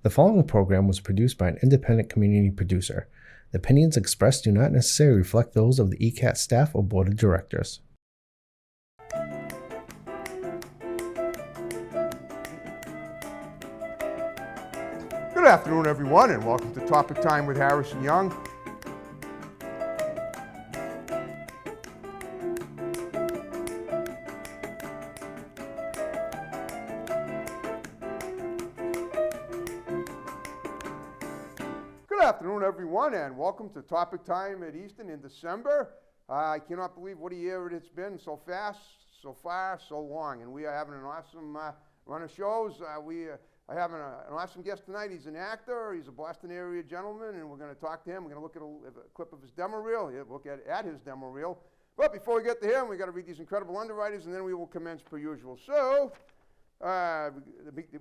The following program was produced by an independent community producer. The opinions expressed do not necessarily reflect those of the ECAT staff or board of directors. Good afternoon, everyone, and welcome to Topic Time with Harrison Young. Good afternoon, everyone, and welcome to Topic Time at Easton in December. I cannot believe what a year it's been, so fast, so far, so long, and we are having an awesome run of shows. I have an awesome guest tonight. He's an actor. He's a Boston area gentleman, and we're going to talk to him. We're going to look at a clip of his demo reel. We'll look at his demo reel. But before we get to him, we've got to read these incredible underwriters, and then we will commence per usual. So, we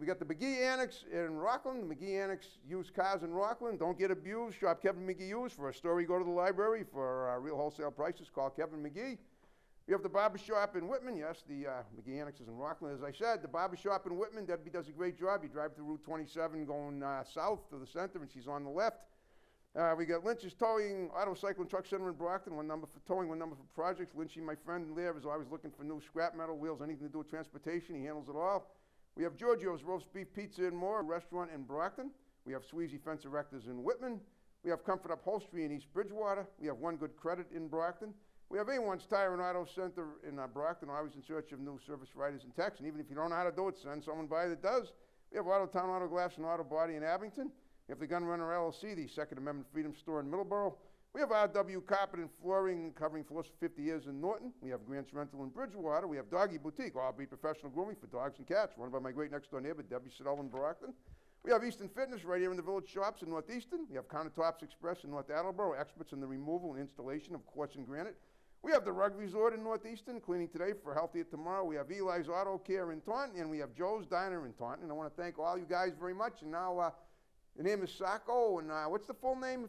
got the McGee Annex in Rockland. The McGee Annex used cars in Rockland. Don't get abused. Shop Kevin McGee used. For a story, go to the library. For real wholesale prices, call Kevin McGee. We have the barbershop in Whitman. Yes, the McGee Annex is in Rockland. As I said, the barbershop in Whitman, Debbie does a great job. You drive through Route 27 going south to the center, and she's on the left. We got Lynch's Towing, Auto Cycle and Truck Center in Brockton. One number for towing, one number for projects. Lynchy, my friend there, is always looking for new scrap metal, wheels, anything to do with transportation. He handles it all. We have Giorgio's Roast Beef Pizza and More, a restaurant in Brockton. We have Sweezy Fence Erectors in Whitman. We have Comfort Upholstery in East Bridgewater. We have One Good Credit in Brockton. We have A1's Tire and Auto Center in Brockton, always in search of new service writers and techs. And even if you don't know how to do it, send someone by that does. We have Autotown Auto Glass and Auto Body in Abington. We have the Gun Runner LLC, the Second Amendment Freedom Store in Middleborough. We have RW Carpet and Flooring, covering floors for 50 years in Norton. We have Grant's Rental in Bridgewater. We have Doggy Boutique, all-breed professional grooming for dogs and cats, run by my great next-door neighbor, Debbie Siddell in Brockton. We have Easton Fitness right here in the Village Shops in Northeastern. We have Countertops Express in North Attleboro, experts in the removal and installation of quartz and granite. We have the Rug Resort in Northeastern, cleaning today for healthier tomorrow. We have Eli's Auto Care in Taunton, and we have Joe's Diner in Taunton. And I want to thank all you guys very much. And now, the name is Sacco, and what's the full name?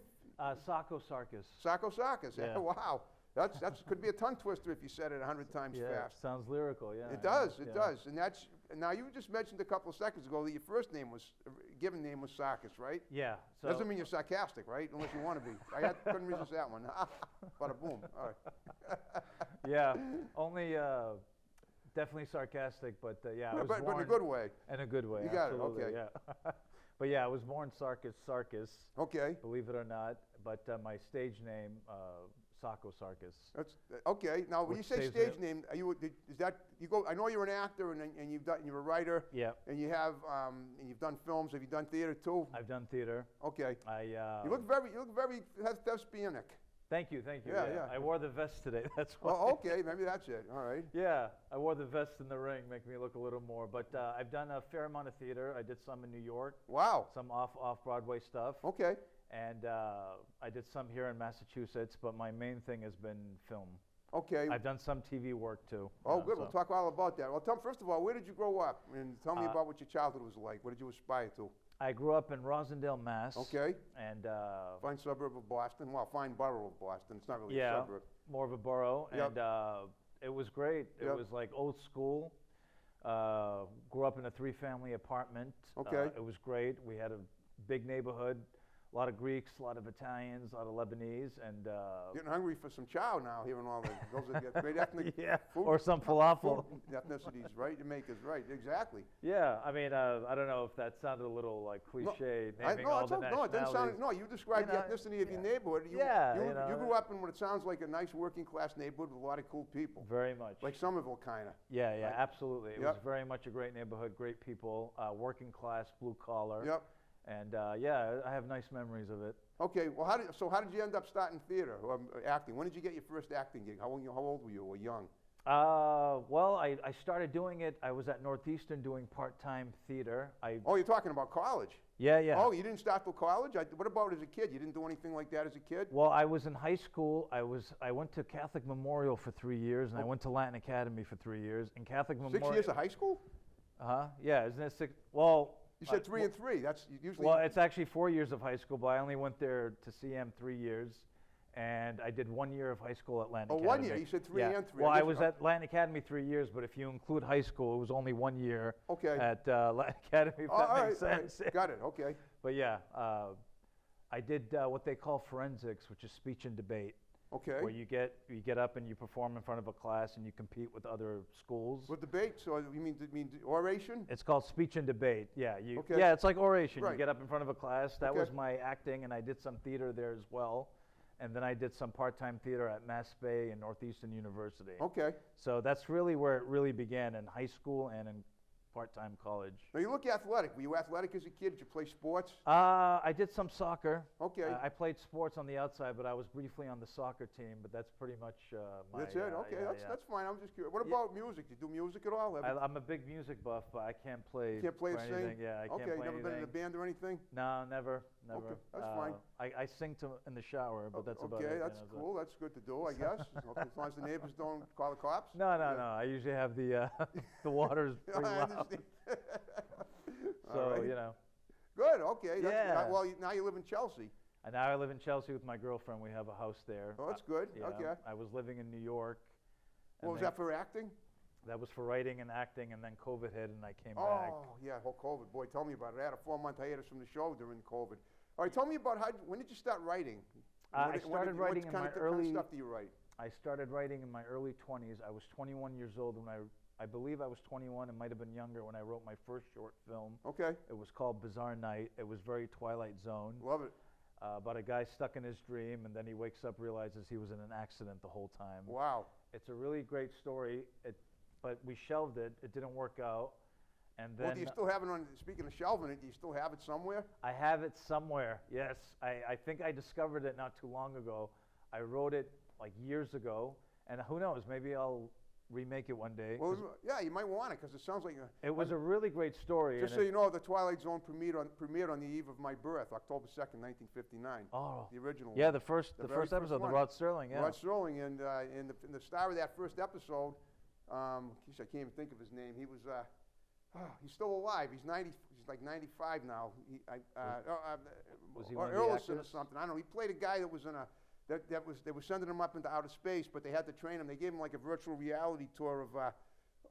Sacco Sarkis. Sacco Sarkis. Yeah. Wow. That's could be a tongue twister if you said it 100 times fast. Sounds lyrical, yeah. It does, it does. And that's, now you just mentioned a couple of seconds ago that your first name was, given name was Sarkis, right? Yeah. So Doesn't mean you're sarcastic, right? Unless you want to be. Couldn't resist that one. Bada boom. All right. yeah, only definitely sarcastic, but yeah, I was but born in a good way. In a good way. You got absolutely, it, okay. Yeah. But yeah, I was born Sarkis. Okay. Believe it or not, but my stage name, Sacco Sarkis. That's okay. Now, when you say stage name, are you is that you go? I know you're an actor and you're a writer. Yeah. And you have and you've done films. Have you done theater too? I've done theater. Okay. You look very thespianic. Thank you. Yeah. I wore the vest today. That's why. Oh, okay. Maybe that's it. All right. Yeah, I wore the vest in the ring, make me look a little more. But I've done a fair amount of theater. I did some in New York. Wow. Some off Broadway stuff. Okay. And I did some here in Massachusetts, but my main thing has been film. Okay. I've done some TV work too. Oh, good. So. We'll talk all about that. Well, first of all, where did you grow up? And tell me about what your childhood was like. What did you aspire to? I grew up in Rosendale, Mass. Okay. And fine suburb of Boston. Well, fine borough of Boston. It's not really a suburb. More of a borough. Yep. And it was great. Yep. It was like old school. Grew up in a 3-family apartment. Okay. It was great. We had a big neighborhood. A lot of Greeks, a lot of Italians, a lot of Lebanese, and getting hungry for some chow now. Hearing all those are great ethnic food, or some falafel. Ethnicities, right? Jamaica's right, exactly. Yeah, I mean, I don't know if that sounded a little like cliche. Naming all the nationalities. No, it didn't sound. No, you described the ethnicity of your neighborhood. You grew up in what it sounds like a nice working class neighborhood with a lot of cool people. Very much. Like Somerville, kind of. Yeah, right? Absolutely. It was very much a great neighborhood, great people, working class, blue collar. Yep. And I have nice memories of it. Okay, well, how did you end up starting theater or acting? When did you get your first acting gig? How old were you? Or young? Well, I started doing it. I was at Northeastern doing part-time theater. Oh, you're talking about college? Yeah. Oh, you didn't start till college? What about as a kid? You didn't do anything like that as a kid? Well, I was in high school. I went to Catholic Memorial for 3 years, and I went to Latin Academy for 3 years. In Catholic Memorial. 6 years of high school? Yeah, isn't it 6? Well. You said 3 and 3. That's usually. Well, it's actually 4 years of high school, but I only went there to CM 3 years, and I did 1 year of high school at Latin Oh, Academy. 1 year. You said 3 yeah. and 3. Well, I guess- was at Latin Academy 3 years, but if you include high school, it was only 1 year Okay. at Latin Academy, if Oh, that all makes right, all right. sense. Got it. Okay. But yeah, I did what they call forensics, which is speech and debate, Okay. where you get up and you perform in front of a class and you compete with other schools. With debate, so you mean oration? It's called speech and debate. Yeah, Okay. yeah, it's like oration. Right. You get up in front of a class. That Okay. was my acting, and I did some theater there as well. And then I did some part-time theater at Mass Bay and Northeastern University. Okay. So that's really where it really began, in high school and in part-time college. Now you look athletic. Were you athletic as a kid? Did you play sports? I did some soccer. Okay. I played sports on the outside, but I was briefly on the soccer team. But that's pretty much my. That's it. Okay, yeah, that's fine. I'm just curious. What Yeah. about music? Did you do music at all? I'm a big music buff, but I can't play. Can't play for a thing? anything. Yeah, I can't Okay, play never been in a anything. band or anything? No, never. Okay, that's fine. I sing in the shower, but that's about it. Okay, you that's know, so- cool. That's good to do, I guess. Okay, as long as the neighbors don't call the cops. No, Yeah. I usually have the the water's pretty I loud. understand. So All right. you know. Good. Okay. That's Yeah. Well, now you live in Chelsea. And now I live in Chelsea with my girlfriend. We have a house there. Oh, that's good. Yeah, Okay. I was living in New York. What and was then- that for acting? That was for writing and acting, and then COVID hit, and I came back. Oh, yeah, whole COVID. Boy, tell me about it. I had a 4-month hiatus from the show during COVID. All right, tell me about when did you start writing? I started writing in my What kind early. of stuff do you write? I started writing in my early 20s. I was 21 years old when I believe I was 21. It might have been younger when I wrote my first short film. Okay, It was called Bizarre Night. It was very Twilight Zone. love it. About a guy stuck in his dream, and then he wakes up, realizes he was in an accident the whole time. Wow. It's a really great story, but we shelved it. It didn't work out. And then Well, do you still have it on, speaking of shelving it, do you still have it somewhere? I have it somewhere, yes. I think I discovered it not too long ago. I wrote it like years ago, and who knows, maybe I'll remake it one day. Well, yeah, you might want it because it sounds like It was a really great story. Just and so you know, The Twilight Zone premiered on the eve of my birth, October 2nd, 1959. Oh, The original yeah, one. the first very episode, the one. Rod Serling, yeah. Rod Serling, and the star of that first episode, geez, I can't even think of his name. He was, he's still alive. He's like 95 now. Was he one of the Erlison or actors? something? I don't know. He played a guy that was in a, they were sending him up into outer space, but they had to train him. They gave him like a virtual reality tour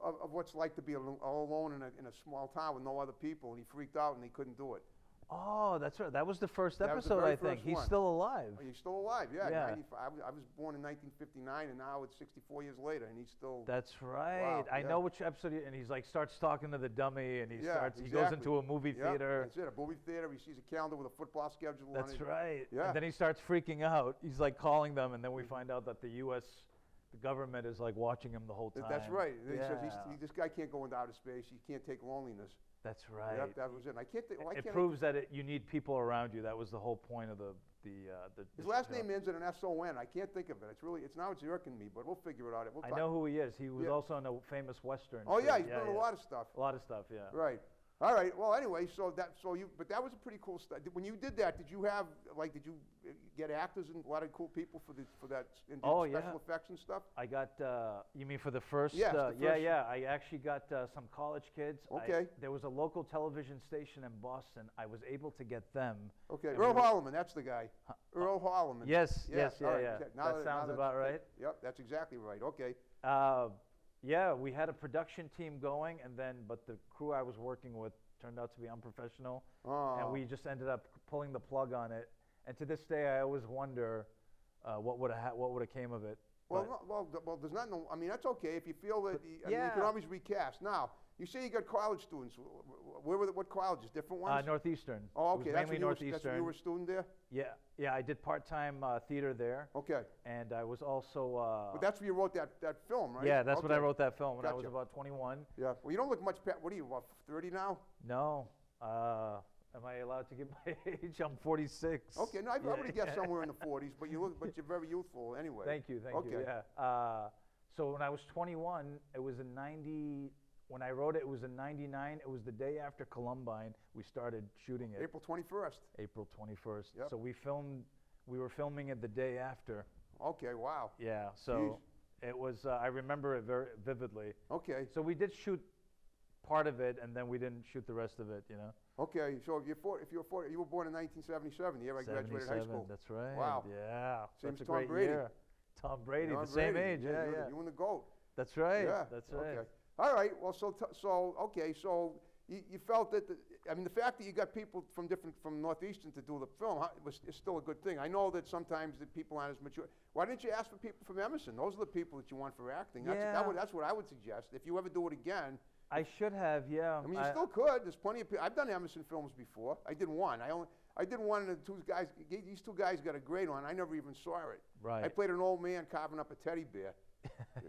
of what's like to be all alone in a small town with no other people, and he freaked out and he couldn't do it. Oh, that's right. That was the first That was the episode, very I think. first He's one. still alive. Oh, he's still alive, yeah. Yeah. 95. I was born in 1959, and now it's 64 years later, and he's still. That's right. Wow, I yeah. know which episode, and he's like starts talking to the dummy, and he Yeah, he goes exactly. into a movie Yeah, theater. That's it. A movie theater. He sees a calendar with a football schedule on That's it. right. Yeah. And then he starts freaking out. He's like calling them, and then we find out that the government is like watching him the whole time. That's right. He says Yeah. this guy can't go into outer space. He can't take loneliness. That's right. Yep, that was it. And I can't think. Why It can't proves that you need people around you. That was the whole point of the his last show. name ends in an S-O-N. I can't think of it. It's irking me, but we'll figure it out. We'll I talk. know who he is. He was Yeah. also in a famous Western. Oh too. yeah, he's been in a lot of stuff. A lot of stuff, yeah. Right. All right. Well, anyway, but that was a pretty cool stuff. When you did that, did you get actors and a lot of cool people for that and did Oh, yeah. special effects and stuff? I got, you mean for the first? Yes, the Yeah, first- yeah. I actually got some college kids. Okay. There was a local television station in Boston. I was able to get them. Okay. And Earl we- Holliman, that's the guy. Earl Holliman. Yes, Yeah, yes, all yeah, right, yeah. okay. Now That now sounds that's- about right. Yep, that's exactly right. Okay. Yeah, we had a production team going, but the crew I was working with turned out to be unprofessional, Oh. and we just ended up pulling the plug on it. And to this day, I always wonder what would have came of it. Well, But- well, there's not no. I mean, that's okay if you feel that. I mean, you yeah. can always recast. Now, you say you got college students. What colleges? Different ones? Northeastern. Oh, It was okay. That's mainly when, that's Northeastern. when you were a student there. Yeah. I did part-time theater there, Okay. and I was also. But that's where you wrote that film, right? Yeah, that's when I Okay. wrote that film when I was Gotcha. about 21. Yeah. Well, you don't look much. What are you? About 30 now? No. Am I allowed to give my age? I'm 46. Okay. No, I Yeah, would have guessed yeah. somewhere in the 40s, but you're very youthful anyway. Thank you. Okay. Yeah. So when I was 21, it was in 90. When I wrote it, it was in 99. It was the day after Columbine. We started shooting it. April 21st. April 21st. Yep. So we were filming it the day after. Okay. Wow. Yeah. So it was. I remember it very vividly. Okay. So we did shoot part of it, and then we didn't shoot the rest of it. You know. Okay, so if you were 40, you were born in 1977, the year I graduated high 77, school. that's right. Wow. Yeah, Same that's as a Tom great Brady. year. Tom Brady, Tom the same Brady. age, yeah, yeah. You and the GOAT. That's right, Yeah. that's right. Okay. All right. Well, so you felt that I mean the fact that you got people from Northeastern to do the film is still a good thing. I know that sometimes the people aren't as mature. Why didn't you ask for people from Emerson? Those are the people that you want for acting. That's what I would suggest. If you ever do it again. I should have, yeah. I mean, you still could. There's plenty of people. I've done Emerson films before. I did one. I did one, and these two guys got a great one. I never even saw it. Right. I played an old man carving up a teddy bear.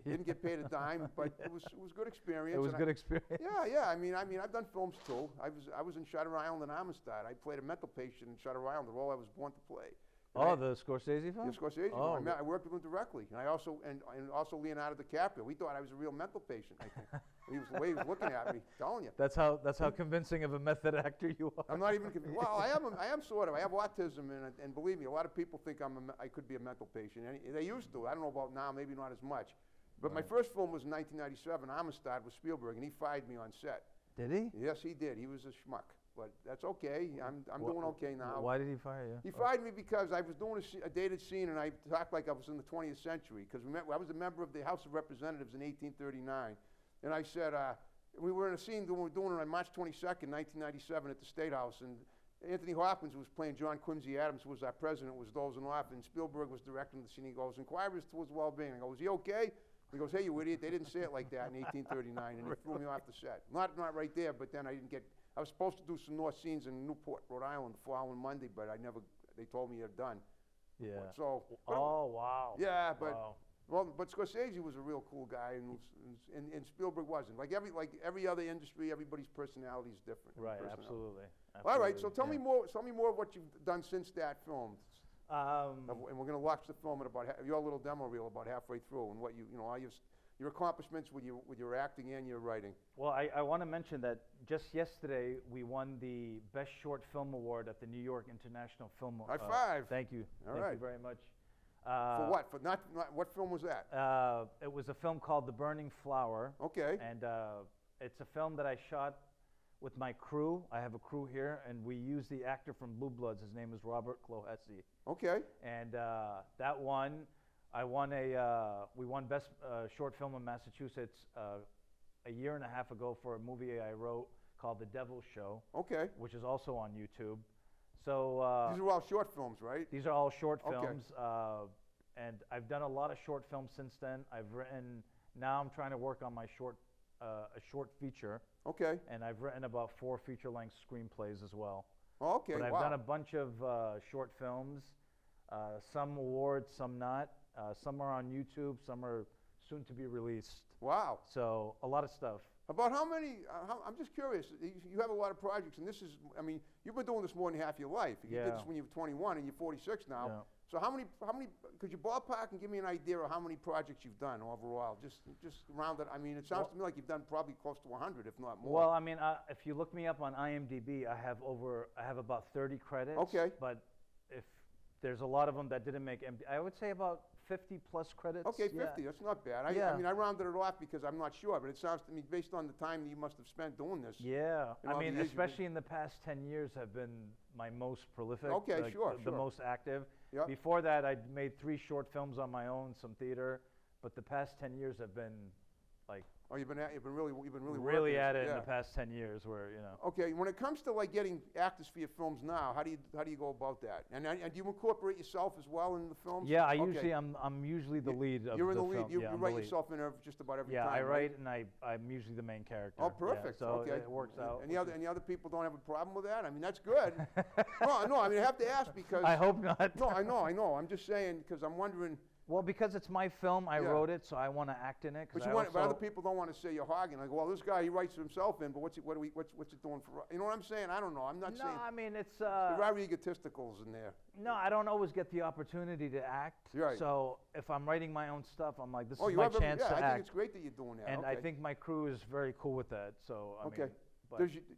Didn't get paid a dime, but it was good experience. It was good experience. Yeah. I mean, I've done films too. I was in Shutter Island and Amistad. I played a mental patient in Shutter Island, the role I was born to play. The Scorsese film? The Scorsese film. I worked with him directly, and I also Leonardo DiCaprio. We thought I was a real mental patient. I think the way he was looking at me, telling you. That's how convincing of a method actor you are. I'm not even. Well, I am sort of. I have autism, and believe me, a lot of people think I could be a mental patient. And they used to. I don't know about now. Maybe not as much. But my first film was in 1997. Amistad with Spielberg, and he fired me on set. Did he? Yes, he did. He was a schmuck. But that's okay. I'm doing okay now. Why did he fire you? He fired me because I was doing a dated scene, and I talked like I was in the 20th century. Because I was a member of the House of Representatives in 1839, and I said we were in a scene doing it on March 22nd, 1997, at the State House, and Anthony Hopkins was playing John Quincy Adams, who was our president, was dozing off, and Spielberg was directing the scene. He goes, "Inquirers towards well-being." I go, "Is he okay?" He goes, "Hey, you idiot! They didn't say it like that in 1839," and he threw me off the set. Not right there, but then I didn't get. I was supposed to do some North scenes in Newport, Rhode Island, the following Monday, but I never. They told me you're done. Yeah. So. Wow. Yeah, but wow. but Scorsese was a real cool guy, and Spielberg wasn't. Like every other industry, everybody's personality is different. Right. Absolutely. All right. So tell me more. Tell me more of what you've done since that film. And we're going to watch the film at about your little demo reel about halfway through, and what all your accomplishments with your acting and your writing. Well, I want to mention that just yesterday we won the Best Short Film Award at the New York International Film. High five! Thank you. Thank you very much. For what? For not what film was that? It was a film called The Burning Flower. Okay. And it's a film that I shot with my crew. I have a crew here, and we used the actor from Blue Bloods. His name is Robert Clohessy. Okay. And that won. We won Best Short Film in Massachusetts a year and a half ago for a movie I wrote called The Devil's Show. Okay. Which is also on YouTube. So these are all short films, right? These are all short films. Okay. And I've done a lot of short films since then. Now I'm trying to work on my a short feature. Okay. And I've written about 4 feature-length screenplays as well. Oh, okay. But I've done a bunch of short films, some awards, some not. Some are on YouTube, some are soon to be released. Wow. So a lot of stuff. About how many, I'm just curious, you have a lot of projects, and this is, I mean, you've been doing this more than half your life. You did this when you were 21, and you're 46 now. Yeah. So how many, could you ballpark and give me an idea of how many projects you've done overall? Just round it. I mean, it sounds to me like you've done probably close to 100, if not more. Well, I mean, if you look me up on IMDb, I have about 30 credits. Okay. But if there's a lot of them that didn't make I would say about 50 plus credits. Okay, 50, that's not bad. I mean, I rounded it off because I'm not sure, but it sounds to me, based on the time that you must have spent doing this. Yeah, I mean, especially in the past 10 years have been my most prolific. Okay, sure. The most active. Yep. Before that, I'd made 3 short films on my own, some theater, but the past 10 years have been like. Oh, you've been really at it yeah. in the past 10 years, where Okay, when it comes to like getting actors for your films now, how do you go about that? And do you incorporate yourself as well in the films? Yeah, I'm usually the lead of You're in the film. lead. You write yourself in just about every time. Yeah, I write, right? and I'm usually the main character. Oh, perfect. Yeah, so okay, it works out. And the other people don't have a problem with that? I mean, that's good. No, I mean, I have to ask because. I hope not. No, I know. I'm just saying because I'm wondering. Well, because it's my film, I wrote it, so I want to act in it. But other people don't want to say you're hogging. Like, well, this guy, he writes himself in, but what's it doing for? You know what I'm saying? I don't know. I'm not saying. No, I mean it's. There are egotisticals in there. No, I don't always get the opportunity to act. Right. So if I'm writing my own stuff, I'm like, this is you my have chance to act. I think it's great that you're doing that. And okay. I think my crew is very cool with that. So I mean.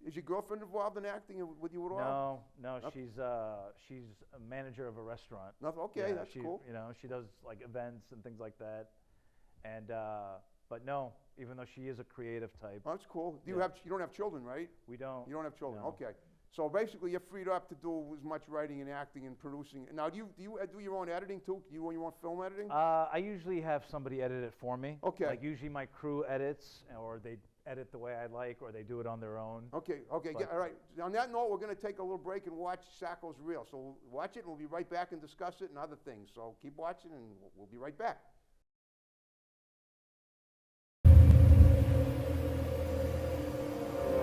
Is your girlfriend involved in acting with you at all? No. She's a manager of a restaurant. Okay, that's cool. You know, she does like events and things like that. And but no, even though she is a creative type. Oh, that's cool. You don't have children, right? We don't. You don't have children. No. Okay. So basically, you're freed up to do as much writing and acting and producing. Now, do you do your own editing too? Do you do your own film editing? I usually have somebody edit it for me. Okay. Like usually my crew edits, or they edit the way I like, or they do it on their own. Okay, all right. On that note, we're going to take a little break and watch Sacco's reel. So we'll watch it, and we'll be right back and discuss it and other things. So keep watching, and we'll be right back.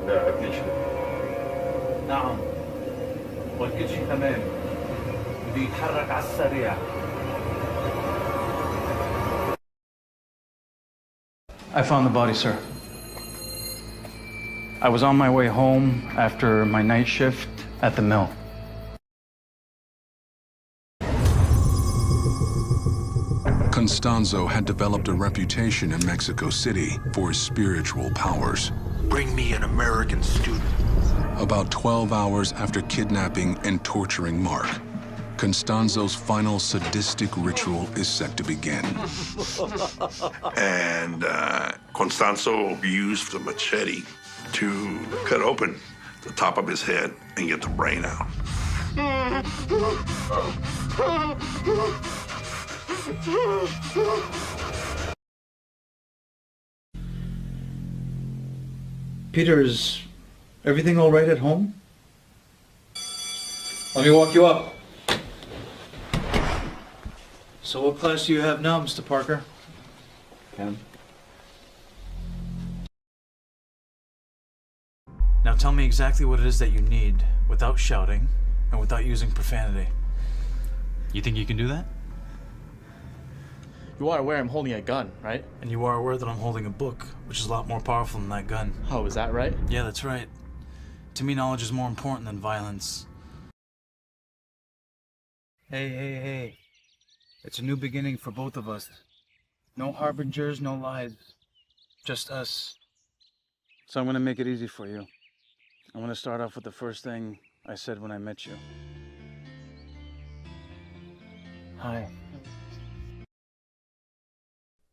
لا كل شيء نعم والكل شيء تمام بده يتحرك على السريع I found the body, sir. I was on my way home after my night shift at the mill. Constanzo had developed a reputation in Mexico City for his spiritual powers. Bring me an American student. About 12 hours after kidnapping and torturing Mark, Constanzo's final sadistic ritual is set to begin. And Constanzo used the machete to cut open the top of his head and get the brain out. Peter, is everything all right at home? Let me walk you up. So what class do you have now, Mr. Parker? 10. Now tell me exactly what it is that you need without shouting and without using profanity. You think you can do that? You are aware I'm holding a gun, right? And you are aware that I'm holding a book, which is a lot more powerful than that gun. Oh, is that right? Yeah, that's right. To me, knowledge is more important than violence. Hey. It's a new beginning for both of us. No harbingers, no lies. Just us. So I'm gonna make it easy for you. I'm gonna start off with the first thing I said when I met you. Hi.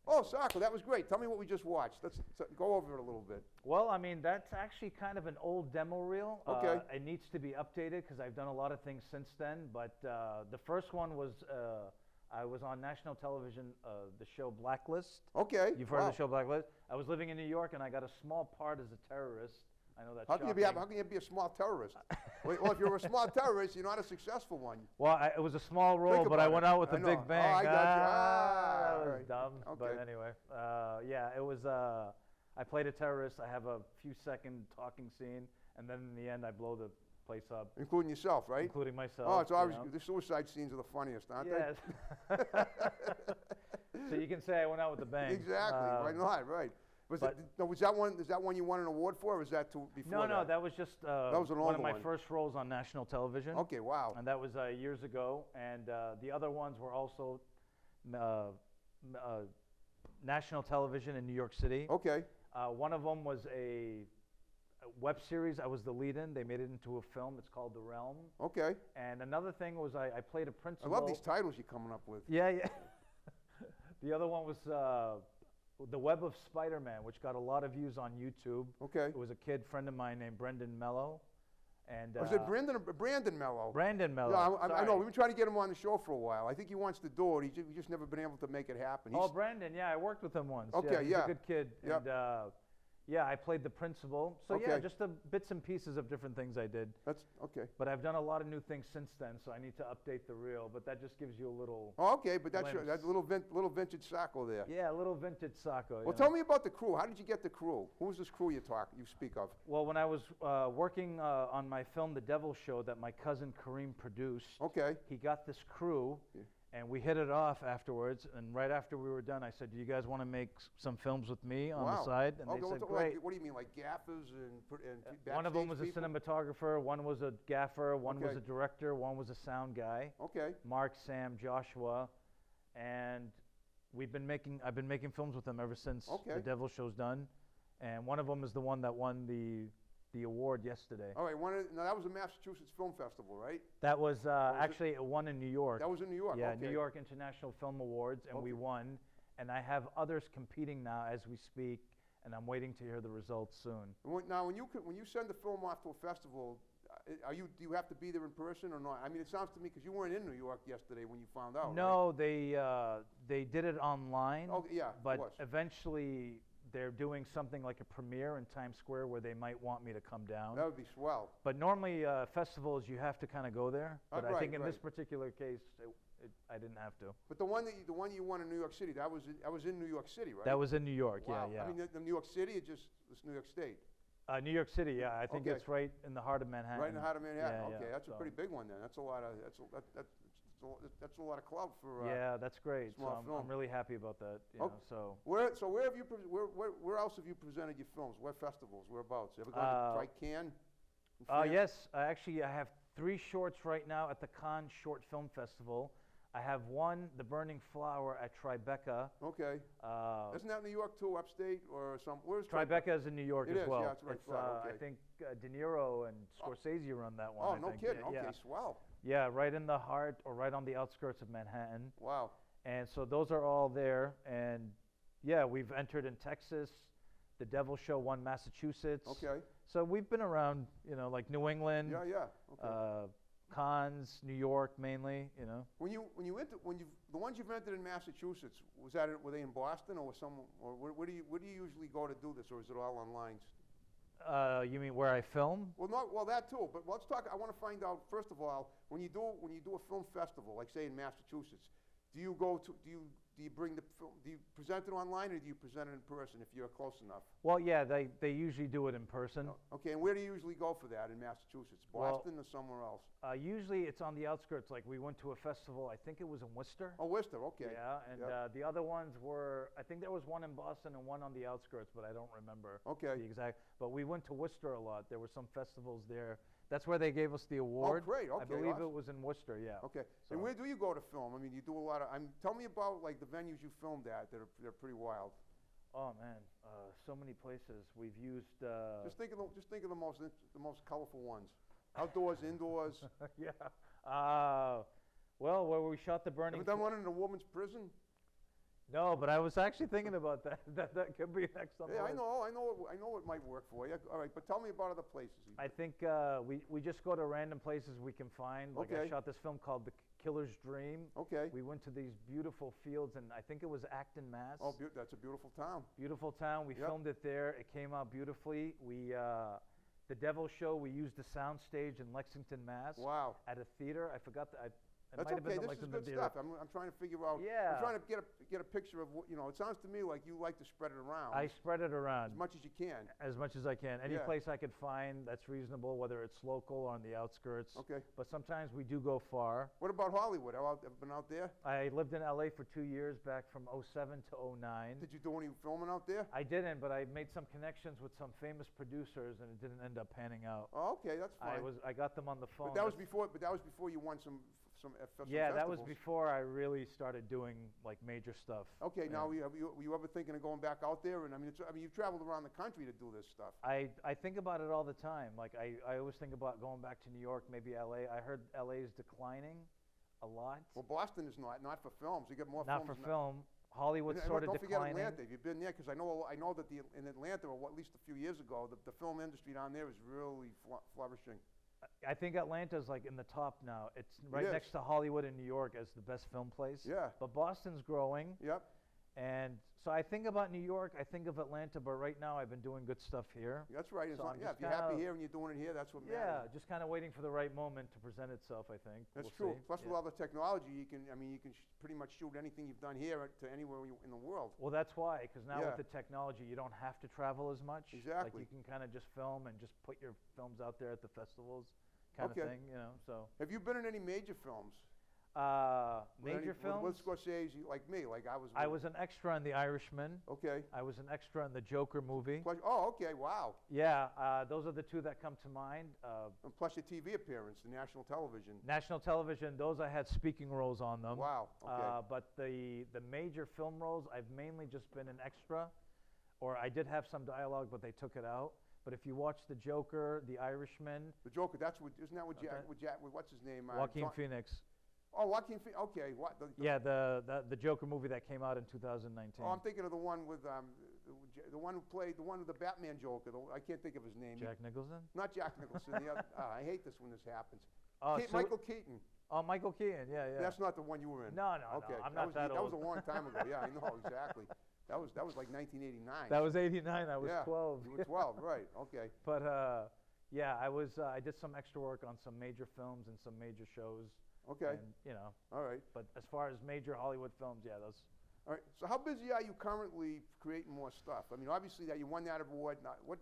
Oh, Sacco, that was great. Tell me what we just watched. Let's go over it a little bit. Well, I mean, that's actually kind of an old demo reel. Okay. It needs to be updated because I've done a lot of things since then. But the first one was I was on national television, the show Blacklist. Okay. You've heard of the show Blacklist? I was living in New York, and I got a small part as a terrorist. I know that's shocking. How can you be a small terrorist? Well, if you're a small terrorist, you're not a successful one. Well, it was a small role, but I went out with a big bang. Oh, I got you. That was right. dumb. Okay. But anyway, yeah, it was. I played a terrorist. I have a few-second talking scene, and then in the end, I blow the place up. Including yourself, right? Including myself. Oh, it's always the suicide scenes are the funniest, aren't they? So you can say I went out with a bang. Exactly. Why not? Right. Was that one? Is that one you won an award for, or was that before? No, that was just that was an one of my first roles on national television. Okay, wow. And that was years ago. And the other ones were also national television in New York City. Okay. One of them was a web series I was the lead in. They made it into a film. It's called The Realm. Okay. And another thing was I played a principal. I love these titles you're coming up with. Yeah. The other one was The Web of Spider-Man, which got a lot of views on YouTube. Okay. It was a kid friend of mine named Brendan Mello. And was it Brandon Mello? Brandon Mello. Yeah, I know. We've been trying to get him on the show for a while. I think he wants to do it. We've just never been able to make it happen. Brandon, yeah, I worked with him once. Okay, He's a good kid. Yep. And yeah, I played the principal. So Okay. yeah, just the bits and pieces of different things I did. That's okay. But I've done a lot of new things since then, so I need to update the reel. But that just gives you a little. Oh, okay, but that's glimpse. that little vintage Sacco there. Yeah, a little vintage Sacco. Well, tell me about the crew. How did you get the crew? Who was this crew you speak of? Well, when I was working on my film, The Devil Show, that my cousin Kareem produced. Okay. He got this crew. Yeah. And we hit it off afterwards, and right after we were done, I said, "Do you guys want to make some films with me on the side?" And they said, "Great." What do you mean, like gaffers and one of them was people? a cinematographer, one was a gaffer, one was a director, one was a sound guy. Okay. Mark, Sam, Joshua, and I've been making films with them ever since The Devil Show's done, and one of them is the one that won the award yesterday. All right, now that was a Massachusetts Film Festival, right? That was actually it won in New York. That was in New York. Yeah, okay. New York International Film Awards, and we won. And I have others competing now as we speak, and I'm waiting to hear the results soon. Now, when you send a film off to a festival, Do you have to be there in person or not? I mean, it sounds to me, because you weren't in New York yesterday when you found out, right? No, they did it online. Oh, yeah, of But course. eventually they're doing something like a premiere in Times Square where they might want me to come down. That would be swell. But normally festivals you have to kind of go there. But I right, think in this right. particular case, I didn't have to. But the one you won in New York City, that was in New York City, right? That was in New York. Wow. Yeah. I mean, the New York City, it's New York State. New York City. Yeah, I think Okay. it's right in the heart of Manhattan. Right in the heart of Manhattan. Yeah, Okay, yeah, that's a so- pretty big one then. That's a lot of that's a lot of clout for. Yeah, that's great. So small I'm film. really happy about that. You Oh, know, so Where have you where else have you presented your films? What festivals? Whereabouts? You ever gone to try Cannes? in France? yes, actually I have 3 shorts right now at the Cannes Short Film Festival. I have one, The Burning Flower, at Tribeca. Okay. Isn't that New York too, upstate or some? Where's Tribeca is in New York It as is, well. yeah, that's right, It's, right, okay. I think De Niro and Scorsese run that one. Oh, I no think. kidding. Yeah, Okay, yeah. swell. Yeah, right in the heart or right on the outskirts of Manhattan. Wow. And so those are all there. And yeah, we've entered in Texas. The Devil Show won Massachusetts. Okay. So we've been around, you know, like New England, Yeah, yeah. Okay. Cannes, New York mainly, you know. When you the ones you've entered in Massachusetts, were they in Boston or where do you usually go to do this, or is it all online? You mean where I film? Well, that too. But let's talk. I want to find out first of all, when you do a film festival, like say in Massachusetts, do you bring the film? Do you present it online or do you present it in person if you're close enough? Well, yeah, they usually do it in person. Okay, and where do you usually go for that in Massachusetts? Well, Boston or somewhere else? Usually it's on the outskirts. Like we went to a festival, I think it was in Worcester. Oh, Worcester. Okay. Yeah, and Yep. the other ones were, I think there was one in Boston and one on the outskirts, but I don't remember Okay. the exact. But we went to Worcester a lot. There were some festivals there. That's where they gave us the award. Oh, great. Okay. I believe awesome. it was in Worcester. Yeah. Okay. So- And where do you go to film? I mean, you do a lot of. Tell me about like the venues you filmed at. They're pretty wild. Oh man, so many places we've used. Just think of the most colorful ones. Outdoors, indoors. Yeah. Well, where we shot the Burning. Ever done one in a woman's prison? No, but I was actually thinking about that. that could be next on the Yeah, I list. know it might work for you. All right, but tell me about other places. I think we just go to random places we can find. Like I Okay. shot this film called The Killer's Dream. Okay. We went to these beautiful fields, and I think it was Acton, Mass. Oh, that's a beautiful town. Beautiful town. We Yep. filmed it there. It came out beautifully. The Devil Show, we used the sound stage in Lexington, Mass. Wow. At a theater. I forgot that. It That's might have okay. been the This is Lexington good Theater. stuff. I'm trying to figure out. Yeah. I'm trying to get a picture of what, it sounds to me like you like to spread it around I spread it around. as much as you can. As much as I can. Any Yeah. place I could find that's reasonable, whether it's local or on the outskirts. Okay. But sometimes we do go far. What about Hollywood? Ever been out there? I lived in LA for 2 years, back from '07 to '09. Did you do any filming out there? I didn't, but I made some connections with some famous producers, and it didn't end up panning out. Oh, okay, that's fine. I got them on the phone. But that was That's- before you won some Yeah, that was festivals. before I really started doing like major stuff. Okay, now Yeah. were you ever thinking of going back out there? And I mean, you've traveled around the country to do this stuff. I think about it all the time. Like I always think about going back to New York, maybe LA. I heard LA is declining a lot. Well, Boston is not for films. You get more Not films. for film. Hollywood's And sort of don't forget declining. Atlanta. If you've been there, because I know that in Atlanta, or at least a few years ago, the film industry down there is really flourishing. I think Atlanta's like in the top now. It's right is. next to Hollywood and New York as the best film place. Yeah. But Boston's growing. Yep. And so I think about New York, I think of Atlanta, but right now I've been doing good stuff here. That's right. So I'm if just you're happy kinda- here and you're doing it here, that's what Yeah, matters. just kind of waiting for the right moment to present itself, I think. That's We'll true. see. Plus, Yeah. with all the technology, you can pretty much shoot anything you've done here to anywhere in the world. Well, that's why, because now Yeah. with the technology, you don't have to travel as much. Exactly. Like you can kind of just film and just put your films out there at the festivals, kind Okay. of thing, so. Have you been in any major films? Major films? With Scorsese, like me, like I was. I was an extra in The Irishman. Okay. I was an extra in the Joker movie. Oh, okay. Wow. Yeah, those are the two that come to mind. And plus your TV appearance, the national television. National television, those I had speaking roles on them. Wow. Okay. But the major film roles, I've mainly just been an extra, or I did have some dialogue, but they took it out. But if you watch The Joker, The Irishman, The Joker. Isn't that with Okay. with what's his name? Joaquin Phoenix. Oh, Joaquin Phoenix. Okay. What? Yeah, the Joker movie that came out in 2019. Oh, I'm thinking of the one with the one who played, the one with the Batman Joker. I can't think of his name. Jack Nicholson? Not Jack Nicholson. The other, I hate this when this happens. Michael Keaton. Oh, Michael Keaton. Yeah, yeah. That's not the one you were in. No, Okay, I'm not that old. That was a long time ago. Yeah, I know exactly. That was like 1989. That was '89. I was 12. You were 12, right? Okay. But yeah, I did some extra work on some major films and some major shows. Okay. And, All right. But as far as major Hollywood films, yeah, those. All right. So how busy are you currently creating more stuff? I mean, obviously that you won that award. Now, what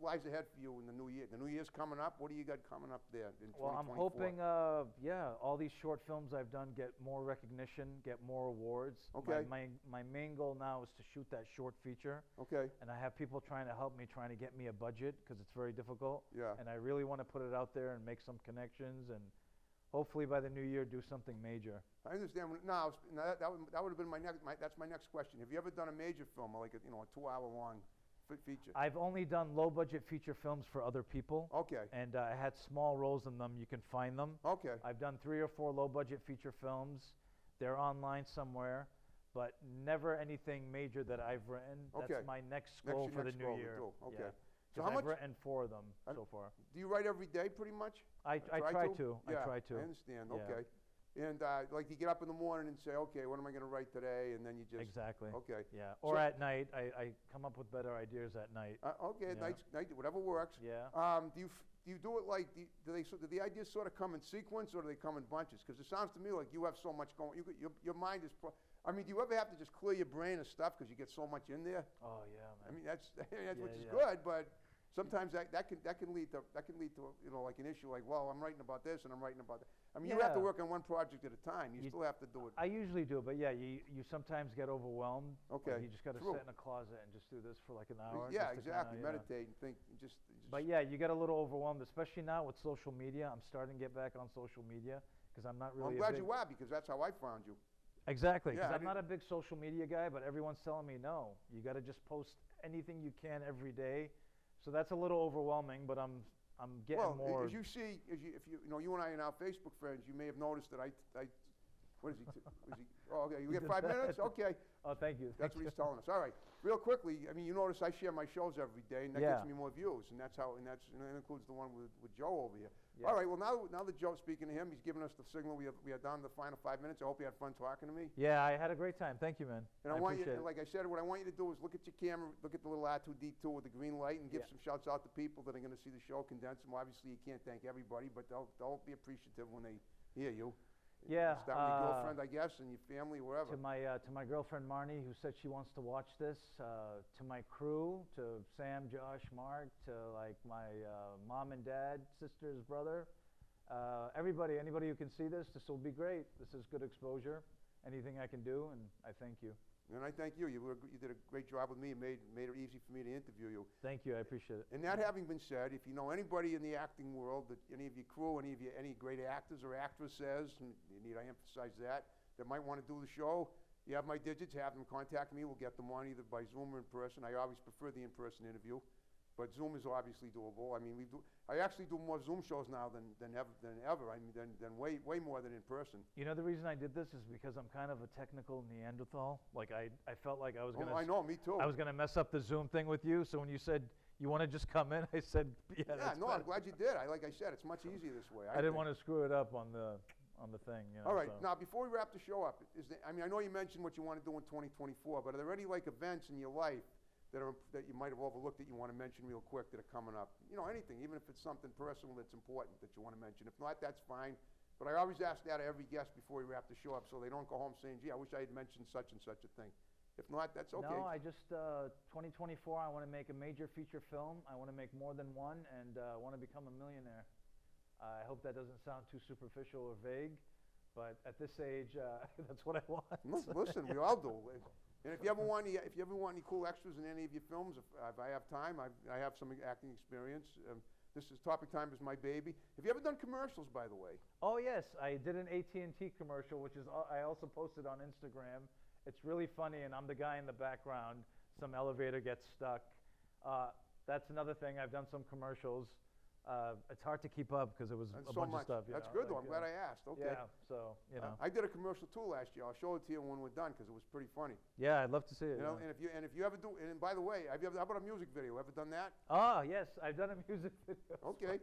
lies ahead for you in the new year? The new year's coming up. What do you got coming up there in 2024? Well, I'm hoping, all these short films I've done get more recognition, get more awards. Okay. My main goal now is to shoot that short feature. Okay. And I have people trying to help me, trying to get me a budget because it's very difficult. Yeah. And I really want to put it out there and make some connections and hopefully by the new year do something major. I understand. Now that would have been that's my next question. Have you ever done a major film, like a 2-hour long feature? I've only done low budget feature films for other people. Okay. And I had small roles in them. You can find them. Okay. I've done 3 or 4 low budget feature films. They're online somewhere, but never anything major that I've written. Okay. That's my next goal for the new year. Okay. Yeah. So 'Cause how I've much? written 4 of them so far. Do you write every day, pretty much? I try to. Yeah, I try to. I understand. Yeah. Okay. And like you get up in the morning and say, okay, what am I going to write today? And then you just Exactly. Okay. Yeah. So- Or at night, I come up with better ideas at night. Okay, Yeah. night, whatever works. Yeah. Do you do it like do the ideas sort of come in sequence or do they come in bunches? Because it sounds to me like you have so much going. Your mind is. I mean, do you ever have to just clear your brain of stuff because you get so much in there? Oh yeah, man. I mean, that's which is yeah. good, but sometimes that can lead to like an issue. Like, well, I'm writing about this and I'm writing about that. I mean, you have to Yeah. work on one project at a time. You still have to do it. I usually do, but yeah, you sometimes get overwhelmed. Okay, Like you just got to true. sit in a closet and just do this for like an hour. Yeah, just to exactly. kinda, Meditate and think. Just. But yeah, you get a little overwhelmed, especially now with social media. I'm starting to get back on social media because I'm not Well, really. I'm glad a big, you are because that's how I found you. Exactly, Yeah, because I I'm not a big social media guy, but everyone's telling me no. You got to just post anything you can every day. So that's a little overwhelming, but I'm getting Well, more. as you see, if you you and I are now Facebook friends, you may have noticed that I what is he? Oh, okay. You get 5 minutes? Okay. Oh, thank you. That's what he's telling us. All right. Real quickly, I mean, you notice I share my shows every day, and that Yeah. gets me more views, and that includes the one with Joe over here. Yeah. All right. Well, now that Joe's speaking to him, he's giving us the signal. We are down to the final 5 minutes. I hope you had fun talking to me. Yeah, I had a great time. Thank you, man. And I want you, appreciate and it. like I said, what I want you to do is look at your camera, look at the little R2D2 with the green light, and give Yeah. some shouts out to people that are going to see the show, condense them. Obviously, you can't thank everybody, but they'll be appreciative when they hear you. Yeah, Start with your girlfriend, I guess, and your family, wherever. To my girlfriend Marnie, who said she wants to watch this. To my crew, to Sam, Josh, Mark, to like my mom and dad, sister's brother, everybody, anybody who can see this will be great. This is good exposure. Anything I can do, and I thank you. And I thank you. You did a great job with me and made it easy for me to interview you. Thank you, I appreciate it. And that having been said, if you know anybody in the acting world, that any of your crew, any great actors or actresses, and I emphasize that might want to do the show, you have my digits, have them contact me. We'll get them on either by Zoom or in person. I always prefer the in-person interview, but Zoom is obviously doable. I mean, I actually do more Zoom shows now than ever. I mean, than way more than in person. You know, the reason I did this is because I'm kind of a technical Neanderthal. Like I felt like I was gonna. Oh, I know, me too. I was gonna mess up the Zoom thing with you. So when you said you want to just come in, I said, yeah. That's No, fine. I'm glad you did. Like I said, it's much easier this way. I didn't want to screw it up on the thing. You know, All right. so. Now, before we wrap the show up, I mean, I know you mentioned what you want to do in 2024, but are there any like events in your life that you might have overlooked that you want to mention real quick that are coming up? You know, anything, even if it's something personal that's important that you want to mention. If not, that's fine. But I always ask that of every guest before we wrap the show up, so they don't go home saying, "Gee, I wish I had mentioned such and such a thing." If not, that's okay. No, I just 2024. I want to make a major feature film. I want to make more than one, and I want to become a millionaire. I hope that doesn't sound too superficial or vague, but at this age, that's what I want. Listen, we all do. And if you ever want any cool extras in any of your films, if I have time, I have some acting experience. This is Topic Time is my baby. Have you ever done commercials, by the way? Oh yes, I did an AT&T commercial, which is I also posted on Instagram. It's really funny, and I'm the guy in the background. Some elevator gets stuck. That's another thing. I've done some commercials. It's hard to keep up because it was And a so bunch much. of stuff. You That's know, good, though. like, I'm glad I asked. Okay. Yeah, so, you know. I did a commercial too last year. I'll show it to you when we're done because it was pretty funny. Yeah, I'd love to see it. You know, yeah. and if you ever do, and by the way, have you ever, how about a music video? Ever done that? Ah, yes, I've done a music video. as Okay.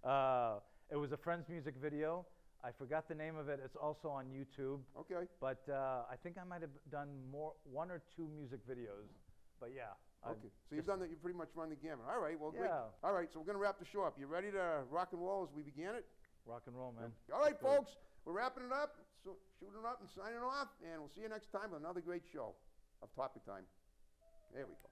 well. It was a friend's music video. I forgot the name of it. It's also on YouTube. Okay. But I think I might have done one or two music videos. But yeah. Okay. So you've done that. You pretty much run the gamut. All right. Well, great. Yeah. All right. So we're gonna wrap the show up. You ready to rock and roll as we began it? Rock and roll, man. All right, folks. We're wrapping it up, so shooting up and signing off, and we'll see you next time with another great show of Topic Time. There we go.